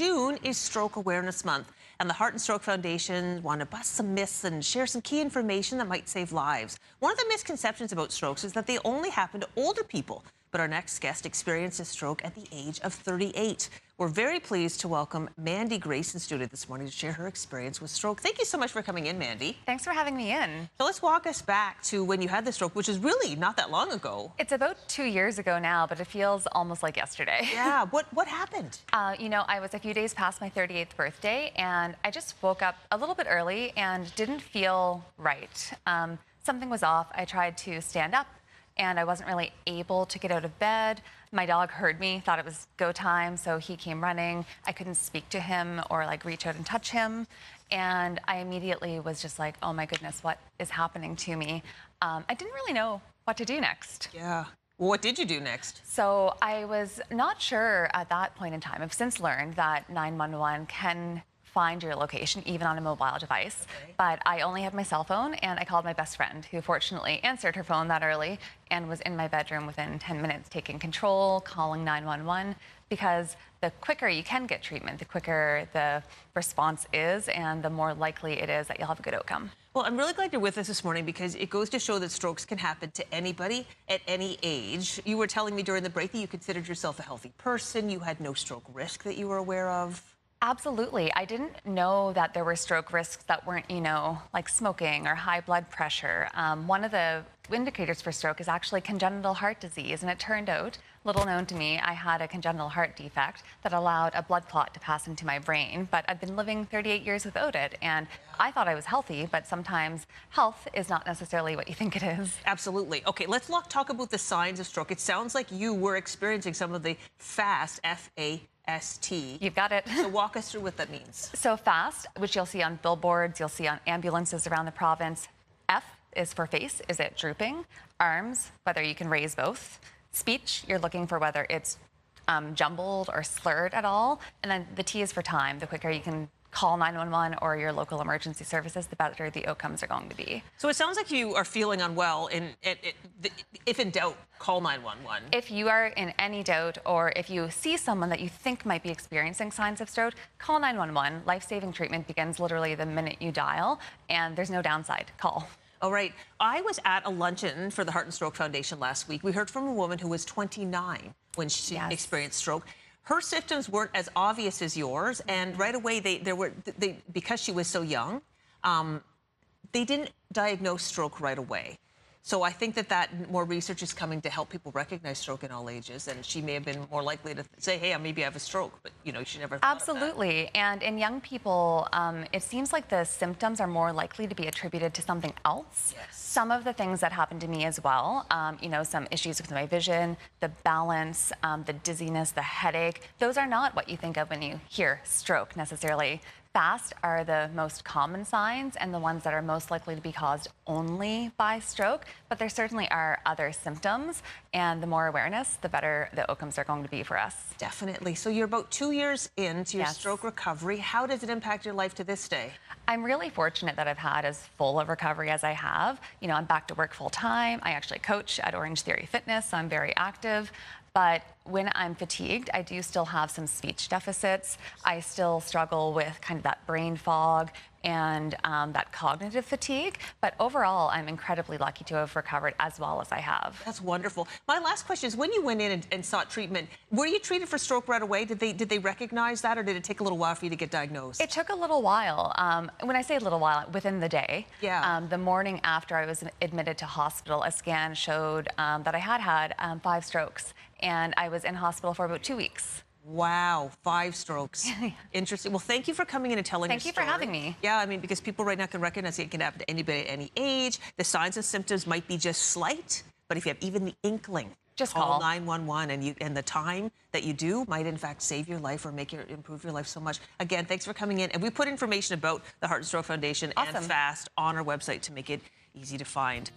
June is Stroke Awareness Month, and the Heart and Stroke Foundation want to bust some myths and share some key information that might save lives. One of the misconceptions about strokes is that they only happen to older people, but our next guest experienced a stroke at the age of 38. We're very pleased to welcome Mandy Grace in studio this morning to share her experience with stroke. Thank you so much for coming in, Mandy. Thanks for having me in. So let's walk us back to when you had the stroke, which is really not that long ago. It's about 2 years ago now, but it feels almost like yesterday. Yeah, what happened? I was a few days past my 38th birthday, and I just woke up a little bit early and didn't feel right. Something was off. I tried to stand up, and I wasn't really able to get out of bed. My dog heard me, thought it was go time, so he came running. I couldn't speak to him or reach out and touch him. And I immediately was just like, oh my goodness, what is happening to me? I didn't really know what to do next. Yeah. Well, what did you do next? So I was not sure at that point in time. I've since learned that 911 can find your location, even on a mobile device. Okay. But I only had my cell phone, and I called my best friend, who fortunately answered her phone that early and was in my bedroom within 10 minutes, taking control, calling 911, because the quicker you can get treatment, the quicker the response is, and the more likely it is that you'll have a good outcome. Well, I'm really glad you're with us this morning, because it goes to show that strokes can happen to anybody at any age. You were telling me during the break that you considered yourself a healthy person. You had no stroke risk that you were aware of. Absolutely. I didn't know that there were stroke risks that weren't, like smoking or high blood pressure. One of the indicators for stroke is actually congenital heart disease. And it turned out, little known to me, I had a congenital heart defect that allowed a blood clot to pass into my brain. But I've been living 38 years without it. And I thought I was healthy, but sometimes health is not necessarily what you think it is. Absolutely. Okay, let's talk about the signs of stroke. It sounds like you were experiencing some of the FAST, F-A-S-T. You've got it. So walk us through what that means. So FAST, which you'll see on billboards, you'll see on ambulances around the province. F is for face, is it drooping? Arms, whether you can raise both. Speech, you're looking for whether it's jumbled or slurred at all. And then the T is for time. The quicker you can call 911 or your local emergency services, the better the outcomes are going to be. So it sounds like you are feeling unwell, and if in doubt, call 911. If you are in any doubt, or if you see someone that you think might be experiencing signs of stroke, call 911. Life-saving treatment begins literally the minute you dial, and there's no downside. Call. All right. I was at a luncheon for the Heart and Stroke Foundation last week. We heard from a woman who was 29 when she experienced stroke. Her symptoms weren't as obvious as yours, and right away because she was so young, they didn't diagnose stroke right away. So I think that more research is coming to help people recognize stroke in all ages, and she may have been more likely to say, hey, maybe I have a stroke, but she never thought Absolutely. of that. And in young people, it seems like the symptoms are more likely to be attributed to something else. Yes. Some of the things that happened to me as well, some issues with my vision, the balance, the dizziness, the headache, those are not what you think of when you hear stroke necessarily. FAST are the most common signs and the ones that are most likely to be caused only by stroke, but there certainly are other symptoms, and the more awareness, the better the outcomes are going to be for us. Definitely. So you're about 2 years into your stroke recovery. How does it impact your life to this day? I'm really fortunate that I've had as full of recovery as I have. I'm back to work full time. I actually coach at Orange Theory Fitness, so I'm very active. But when I'm fatigued, I do still have some speech deficits. I still struggle with kind of that brain fog and that cognitive fatigue. But overall, I'm incredibly lucky to have recovered as well as I have. That's wonderful. My last question is, when you went in and sought treatment, were you treated for stroke right away? Did they recognize that, or did it take a little while for you to get diagnosed? It took a little while. When I say a little while, within the day. Yeah. The morning after I was admitted to hospital, a scan showed that I had 5 strokes, and I was in hospital for about 2 weeks. Wow, 5 strokes. Interesting. Well, thank you for coming in and telling Thank your you story. for having me. Yeah, because people right now can recognize it can happen to anybody at any age. The signs and symptoms might be just slight, but if you have even the inkling, just call 911, and the time that you do might in fact save your life or improve your life so much. Again, thanks for coming in. And we put information about the Heart and Stroke Foundation and FAST on our website to make it easy to find.